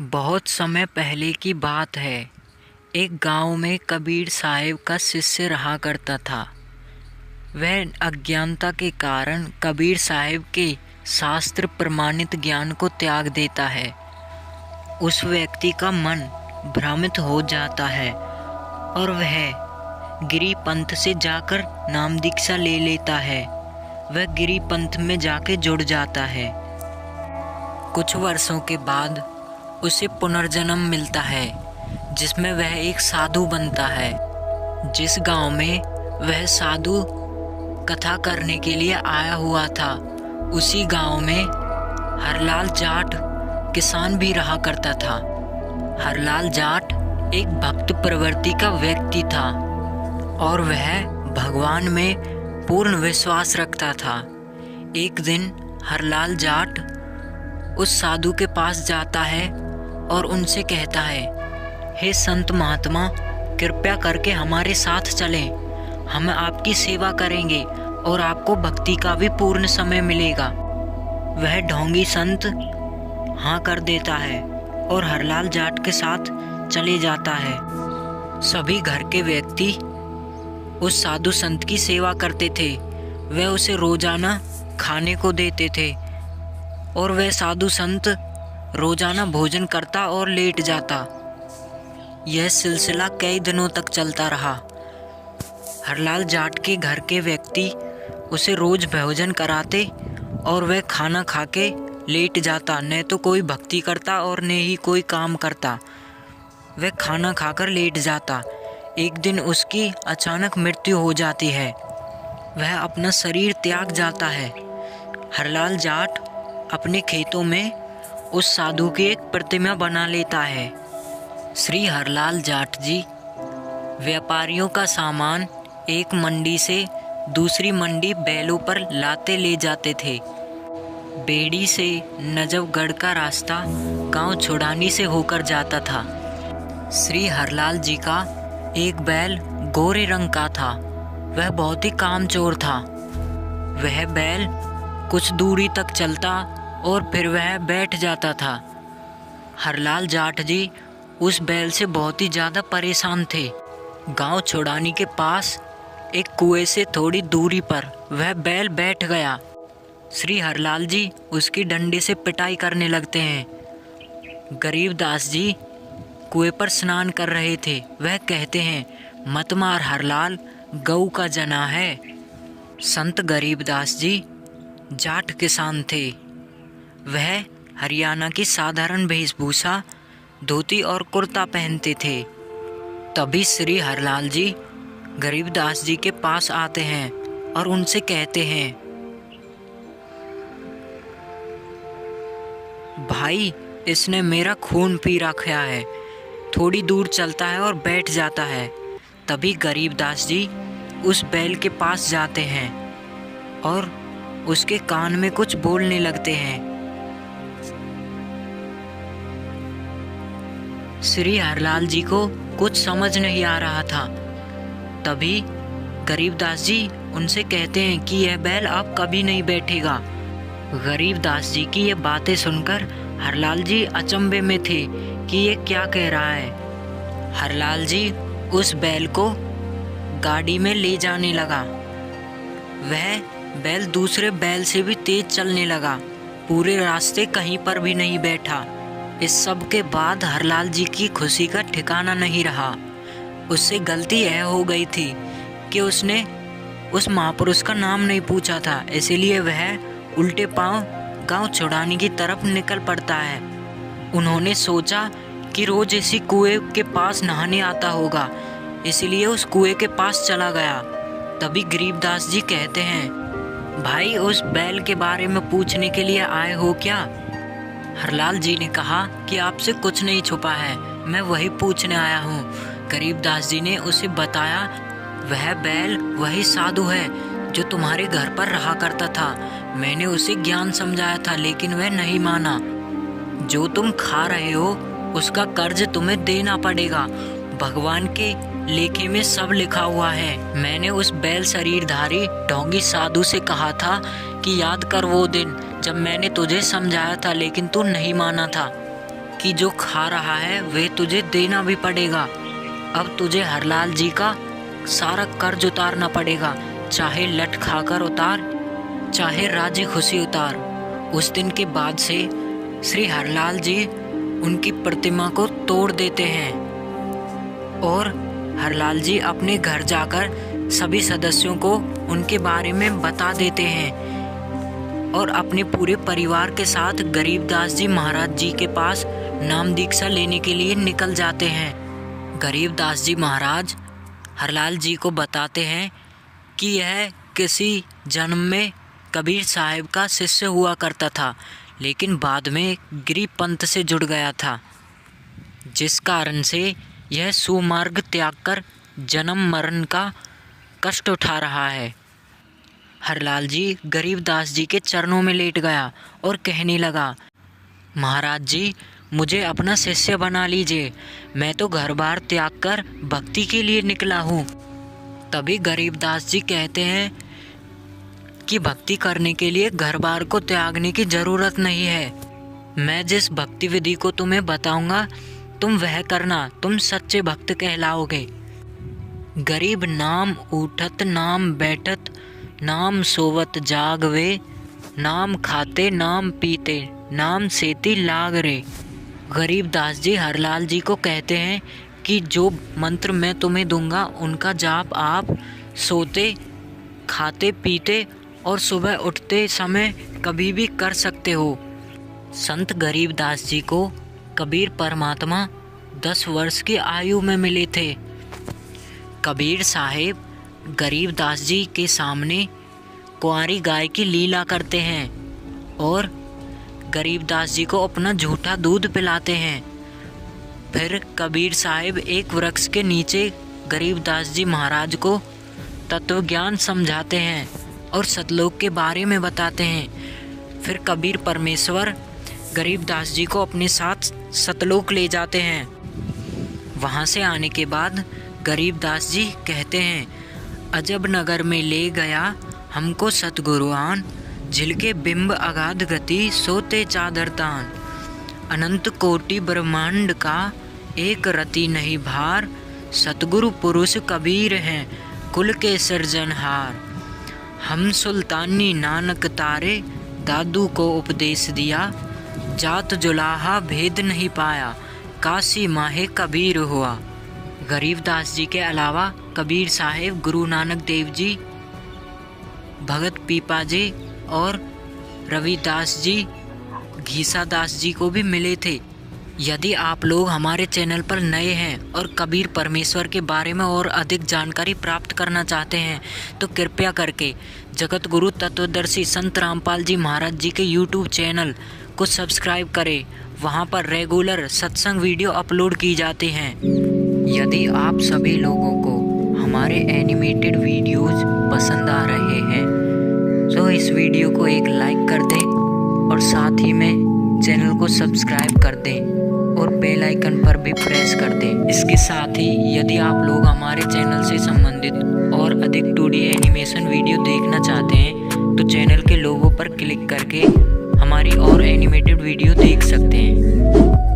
बहुत समय पहले की बात है। एक गांव में कबीर साहब का शिष्य रहा करता था। वह अज्ञानता के कारण कबीर साहब के शास्त्र प्रमाणित ज्ञान को त्याग देता है। उस व्यक्ति का मन भ्रमित हो जाता है और वह गिरी पंथ से जाकर नाम दीक्षा ले लेता है। वह गिरी पंथ में जाके जुड़ जाता है। कुछ वर्षों के बाद उसे पुनर्जन्म मिलता है, जिसमें वह एक साधु बनता है। जिस गांव में वह साधु कथा करने के लिए आया हुआ था, उसी गांव में हरलाल जाट किसान भी रहा करता था। हरलाल जाट एक भक्त प्रवृत्ति का व्यक्ति था और वह भगवान में पूर्ण विश्वास रखता था। एक दिन हरलाल जाट उस साधु के पास जाता है और उनसे कहता है, हे संत महात्मा, कृपया करके हमारे साथ चलें। हम आपकी सेवा करेंगे और आपको भक्ति का भी पूर्ण समय मिलेगा। वह ढोंगी संत हाँ कर देता है और हरलाल जाट के साथ चले जाता है। सभी घर के व्यक्ति उस साधु संत की सेवा करते थे। वह उसे रोजाना खाने को देते थे और वह साधु संत रोजाना भोजन करता और लेट जाता। यह सिलसिला कई दिनों तक चलता रहा। हरलाल जाट के घर के व्यक्ति उसे रोज भोजन कराते और वह खाना खा के लेट जाता। न तो कोई भक्ति करता और न ही कोई काम करता। वह खाना खाकर लेट जाता। एक दिन उसकी अचानक मृत्यु हो जाती है। वह अपना शरीर त्याग जाता है। हरलाल जाट अपने खेतों में उस साधु की एक प्रतिमा बना लेता है। श्री हरलाल जाट जी व्यापारियों का सामान एक मंडी से दूसरी मंडी बैलों पर लाते ले जाते थे। बेड़ी से नजफगढ़ का रास्ता गांव छुड़ानी से होकर जाता था। श्री हरलाल जी का एक बैल गोरे रंग का था। वह बहुत ही कामचोर था। वह बैल कुछ दूरी तक चलता और फिर वह बैठ जाता था। हरलाल जाट जी उस बैल से बहुत ही ज़्यादा परेशान थे। गांव छुड़ानी के पास एक कुएं से थोड़ी दूरी पर वह बैल बैठ गया। श्री हरलाल जी उसकी डंडे से पिटाई करने लगते हैं। गरीबदास जी कुएं पर स्नान कर रहे थे। वह कहते हैं, मत मार हरलाल, गऊ का जना है। संत गरीबदास जी जाट किसान थे। वह हरियाणा की साधारण वेशभूषा धोती और कुर्ता पहनते थे। तभी श्री हरलाल जी गरीबदास जी के पास आते हैं और उनसे कहते हैं, भाई, इसने मेरा खून पी रखा है। थोड़ी दूर चलता है और बैठ जाता है। तभी गरीबदास जी उस बैल के पास जाते हैं और उसके कान में कुछ बोलने लगते हैं। श्री हरलाल जी को कुछ समझ नहीं आ रहा था। तभी गरीबदास जी उनसे कहते हैं कि यह बैल अब कभी नहीं बैठेगा। गरीबदास जी की ये बातें सुनकर हरलाल जी अचंभे में थे कि ये क्या कह रहा है। हरलाल जी उस बैल को गाड़ी में ले जाने लगा। वह बैल दूसरे बैल से भी तेज चलने लगा। पूरे रास्ते कहीं पर भी नहीं बैठा। इस सब के बाद हरलाल जी की खुशी का ठिकाना नहीं रहा। उससे गलती यह हो गई थी कि उसने उस महापुरुष का नाम नहीं पूछा था। इसीलिए वह उल्टे पांव गांव छुड़ाने की तरफ निकल पड़ता है। उन्होंने सोचा कि रोज इसी कुएं के पास नहाने आता होगा, इसलिए उस कुएं के पास चला गया। तभी गरीबदास जी कहते हैं, भाई, उस बैल के बारे में पूछने के लिए आए हो क्या? हरलाल जी ने कहा कि आपसे कुछ नहीं छुपा है, मैं वही पूछने आया हूँ। गरीबदास जी ने उसे बताया, वह बैल वही साधु है जो तुम्हारे घर पर रहा करता था। मैंने उसे ज्ञान समझाया था, लेकिन वह नहीं माना। जो तुम खा रहे हो उसका कर्ज तुम्हें देना पड़ेगा। भगवान के लेखे में सब लिखा हुआ है। मैंने उस बैल शरीरधारी ढोंगी साधु से कहा था कि याद कर वो दिन जब मैंने तुझे समझाया था, लेकिन तू नहीं माना था। कि जो खा रहा है वे तुझे देना भी पड़ेगा। अब तुझे हरलाल जी का सारा कर्ज उतारना पड़ेगा, चाहे लट खाकर उतार, चाहे राजी खुशी उतार। उस दिन के बाद से श्री हरलाल जी उनकी प्रतिमा को तोड़ देते हैं और हरलाल जी अपने घर जाकर सभी सदस्यों को उनके बारे में बता देते हैं और अपने पूरे परिवार के साथ गरीबदास जी महाराज जी के पास नाम दीक्षा लेने के लिए निकल जाते हैं। गरीबदास जी महाराज हरलाल जी को बताते हैं कि यह किसी जन्म में कबीर साहब का शिष्य हुआ करता था, लेकिन बाद में गिरी पंथ से जुड़ गया था, जिस कारण से यह सुमार्ग त्याग कर जन्म मरण का कष्ट उठा रहा है। हरलाल जी गरीबदास जी के चरणों में लेट गया और कहने लगा, महाराज जी मुझे अपना शिष्य बना लीजिए, मैं तो घर बार त्याग कर भक्ति के लिए निकला हूँ। तभी गरीबदास जी कहते हैं कि भक्ति करने के लिए घर बार को त्यागने की ज़रूरत नहीं है। मैं जिस भक्ति विधि को तुम्हें बताऊंगा तुम वह करना, तुम सच्चे भक्त कहलाओगे। गरीब नाम उठत नाम बैठत, नाम सोवत जागवे, नाम खाते नाम पीते, नाम सेती लाग रे। गरीबदास जी हरलाल जी को कहते हैं कि जो मंत्र मैं तुम्हें दूंगा उनका जाप आप सोते, खाते पीते और सुबह उठते समय कभी भी कर सकते हो। संत गरीबदास जी को कबीर परमात्मा 10 वर्ष की आयु में मिले थे। कबीर साहेब गरीबदास जी के सामने कुंवारी गाय की लीला करते हैं और गरीबदास जी को अपना झूठा दूध पिलाते हैं। फिर कबीर साहिब एक वृक्ष के नीचे गरीबदास जी महाराज को तत्वज्ञान समझाते हैं और सतलोक के बारे में बताते हैं। फिर कबीर परमेश्वर गरीबदास जी को अपने साथ सतलोक ले जाते हैं। वहाँ से आने के बाद गरीबदास जी कहते हैं, अजब नगर में ले गया हमको सतगुरुआन, झिलके बिंब अगाध गति सोते चादर तान। अनंत कोटि ब्रह्मांड का एक रति नहीं भार, सतगुरु पुरुष कबीर हैं कुल के सृजनहार। हम सुल्तानी नानक तारे, दादू को उपदेश दिया, जात जुलाहा भेद नहीं पाया, काशी माहे कबीर हुआ। गरीबदास जी के अलावा कबीर साहेब गुरु नानक देव जी, भगत पीपा जी और रविदास जी, घीसादास जी को भी मिले थे। यदि आप लोग हमारे चैनल पर नए हैं और कबीर परमेश्वर के बारे में और अधिक जानकारी प्राप्त करना चाहते हैं तो कृपया करके जगत गुरु तत्वदर्शी संत रामपाल जी महाराज जी के YouTube चैनल को सब्सक्राइब करें। वहां पर रेगुलर सत्संग वीडियो अपलोड की जाती हैं। यदि आप सभी लोगों को हमारे एनिमेटेड वीडियोज़ पसंद आ रहे हैं तो इस वीडियो को एक लाइक कर दें और साथ ही में चैनल को सब्सक्राइब कर दें और बेल आइकन पर भी प्रेस कर दें। इसके साथ ही यदि आप लोग हमारे चैनल से संबंधित और अधिक 2D एनिमेशन वीडियो देखना चाहते हैं तो चैनल के लोगो पर क्लिक करके हमारी और एनिमेटेड वीडियो देख सकते हैं।